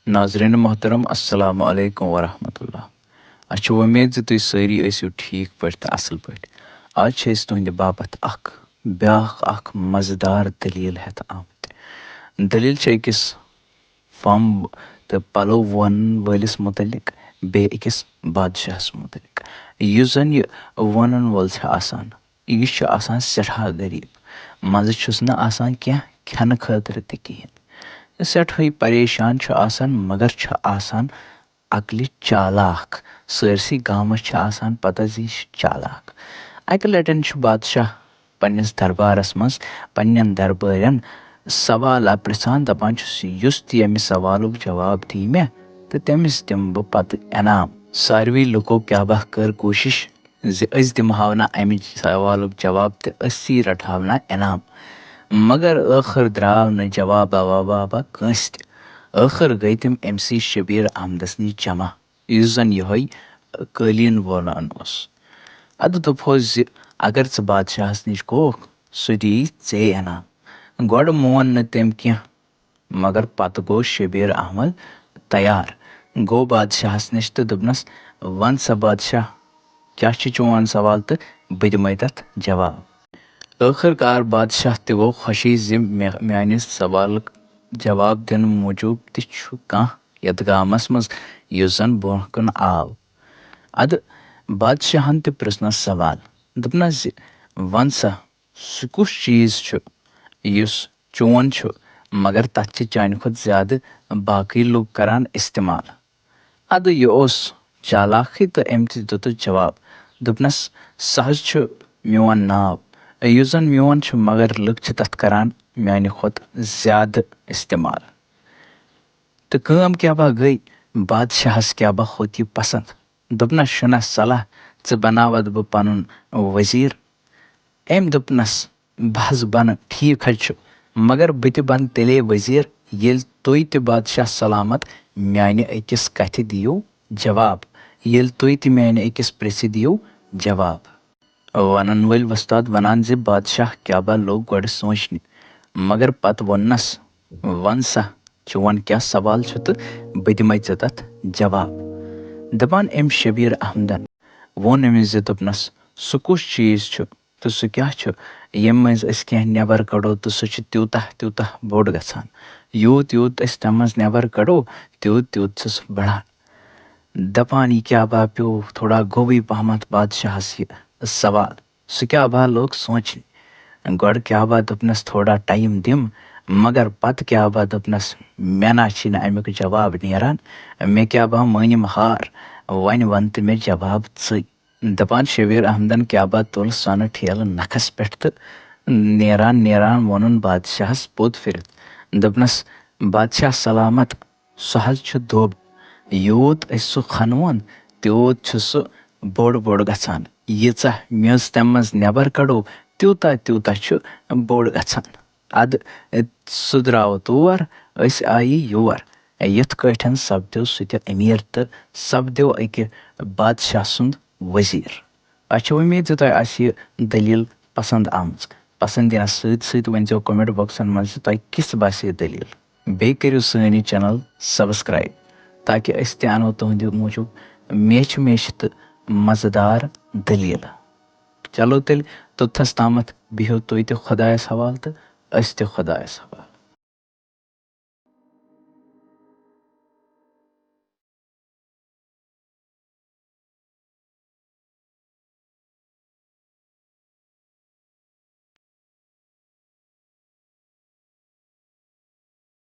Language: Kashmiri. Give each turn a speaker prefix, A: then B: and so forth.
A: नाज़रीन मोहतरम अस्सलाम वालेकुम वरहमतुल्लाह। अच्छी उम्मीद ज तुम सारी ٲسِو ٹھیٖک پٲٹھۍ تہٕ اَصٕل پٲٹھۍ۔ آز چھِ أسۍ تُہنٛدِ باپتھ بیٛاکھ مزٕدار دٔلیٖل ہٮ۪تھ آمٕتۍ۔ دٔلیٖل چھِ أکِس فَمب تہٕ پَلو وونن وٲلِس مُتعلِق بیٚیہِ أکِس بادشاہَس مُتعلِق۔ یُس زَن یہِ وونن وول چھُ آسان یہِ چھُ آسان سٮ۪ٹھاہ غریٖب، منٛزٕ چھُس نہٕ آسان کینٛہہ کھٮ۪نہٕ خٲطرٕ تہِ کِہیٖنۍ، سٮ۪ٹھاہٕے پریشان چھُ آسان مگر چھُ آسان عقلہِ چالاک۔ سٲرسٕے گامَس چھِ آسان پَتہ زِ یہِ چھُ چالاک۔ اَکہِ لَٹٮ۪ن چھُ بادشاہ پنٛنِس دربارَس منٛز پنٛنٮ۪ن دربٲرٮ۪ن سوالہ پِرٛژھان، دَپان چھُس یُس تہِ ییٚمہِ سوالُک جواب دی مےٚ تہٕ تٔمِس دِمہٕ بہٕ پَتہٕ انعام۔ ساروٕے لُکو کیٛاہ با کٔر کوٗشِش زِ أسۍ دِمہٕ ہاو نہٕ اَمہِ سوالُک جواب تہٕ أسی رَٹہٕ ہاو نہ انعام، مگر ٲخٕر درٛاو نہٕ جوابا ووابا کٲنٛسہِ تہِ۔ ٲخٕر گٔے تِم أمۍسٕے شبیٖر احمدَس نِش جمع یُس زَن یِہوٚے قٲلیٖن وونان اوس۔ اَدٕ دوٚپہوس زِ اگر ژٕ بادشاہَس نِش گوکھ سُہ دِیی ژے انعام۔ گۄڈٕ مون نہٕ تٔمۍ کینٛہہ مگر پَتہٕ گوٚو شبیٖر احمد تیار، گوٚو بادشاہَس نِش تہٕ دوٚپنَس وَن سا بادشاہ کیٛاہ چھُ چون سوال تہٕ بہٕ دِمَے تَتھ جواب۔ ٲخٕر کار بادشاہ تہِ گوٚو خوشی زِ میٛانہِ سوالُک جواب دِنہٕ موٗجوٗب تہِ چھُ کانٛہہ یَتھ گامَس منٛز یُس زَن برونٛہہ کُن آو۔ اَدٕ بادشاہَن تہِ پِرٛژھنَس سوال، دوٚپنَس زِ وَن سا سُہ کُس چیٖز چھُ یُس چون چھُ مگر تَتھ چھِ چانہِ کھۄتہٕ زیادٕ باقٕے لُکھ کَران اِستعمال۔ اَدٕ یہِ اوس چالاکھٕے تہٕ أمۍ تہِ دِتُس جواب، دوٚپنَس سُہ حظ چھُ میون ناو یُس زَن میون چھُ مگر لُکھ چھِ تَتھ کَران میٛانہِ کھۄتہٕ زیادٕ اِستعمال۔ تہٕ کٲم کیٛاہ با گٔے، بادشاہَس کیٛاہ با کھوٚت یہِ پَسنٛد، دوٚپنَس چھُنہ صلح ژٕ بَناوَتھ بہٕ پَنُن ؤزیٖر۔ أمۍ دوٚپنَس بہٕ حظ بَنہٕ ٹھیٖک حظ چھُ مگر بہٕ تہِ بَنہٕ تیٚلے ؤزیٖر ییٚلہِ تُہۍ تہِ بادشاہ سلامت میٛانہِ أکِس کَتھِ دِیِو جواب، ییٚلہِ تُہۍ تہِ میٛانہِ أکِس پرٛژھِ دِیِو جواب۔ وَنَن وٲلۍ وۄستاد وَنان زِ بادشاہ کیٛاہ با لوٚگ گۄڈٕ سونٛچنہِ مگر پَتہٕ ووٚننَس وَن سا چون کیٛاہ سوال چھُ تہٕ بہٕ دِمَے ژےٚ تَتھ جواب۔ دَپان أمۍ شبیٖر احمدَن ووٚن أمِس زِ دوٚپنَس سُہ کُس چیٖز چھُ تہٕ سُہ کیٛاہ چھُ ییٚمہِ منٛزۍ أسۍ کینٛہہ نٮ۪بر کَڑو تہٕ سُہ چھُ تیوٗتاہ بوٚڑ گژھان، یوٗت أسۍ تَمہِ منٛز نٮ۪بر کَڑو تیوٗت چھُ سُہ بَڑان۔ دَپان یہِ کیٛاہ با پیوٚو تھوڑا گوٚبٕے پَہمَتھ بادشاہَس یہِ سوال، سُہ کیٛاہ با لوٚگ سونٛچنہِ، گۄڈٕ کیٛاہ با دوٚپنَس تھوڑا ٹایم دِم مگر پَتہٕ کیٛاہ با دوٚپنَس مےٚ نہ چھِ نہٕ اَمیُک جواب نیران، مےٚ کیٛاہ با مٲنِم ہار وۄنۍ وَن تہٕ مےٚ جواب ژٕے۔ دَپان شبیٖر احمدَن کیٛاہ با تُل سۄنہٕ ٹھیلہٕ نَکھَس پٮ۪ٹھ تہٕ نیران ووٚنُن بادشاہَس پوٚت پھِرِتھ، دوٚپنَس بادشاہ سلامت سُہ حظ چھُ دۄب، یوٗت أسۍ سُہ کھنوون تیوٗت چھُ سُہ بوٚڑ گژھان، ییٖژاہ میٚژ تَمہِ منٛز نٮ۪بر کَڑو تیوٗتاہ چھُ بوٚڑ گژھان۔ اَدٕ سُہ درٛاو تور أسۍ آیہِ یور، یِتھ کٲٹھۍ سپدیو سُہ تہِ أمیٖر تہٕ سپدیو اَکہِ بادشاہ سُنٛد ؤزیٖر۔ اَسہِ چھِ اُمید زِ تۄہہِ آسہِ یہِ دٔلیٖل پسنٛد آمٕژ، پسنٛد دِنَس سۭتۍ ؤنۍزیو کومٮ۪نٛٹ بۄکسَن منٛز زِ تۄہہِ کِژھ باسے یہِ دٔلیٖل، بیٚیہِ کٔرِو سٲنۍ یہِ چَنَل سبسکرایب تاکہِ أسۍ تہِ اَنو تُہنٛدِ موٗجوٗب میچھِ تہٕ مزٕدار دٔلیٖلہٕ۔ چلو تیٚلہِ توٚتتھَس تامَتھ بِہِو تُہۍ تہِ خۄدایَس حوالہٕ تہٕ أسۍ تہِ خۄدایَس حوالہٕ۔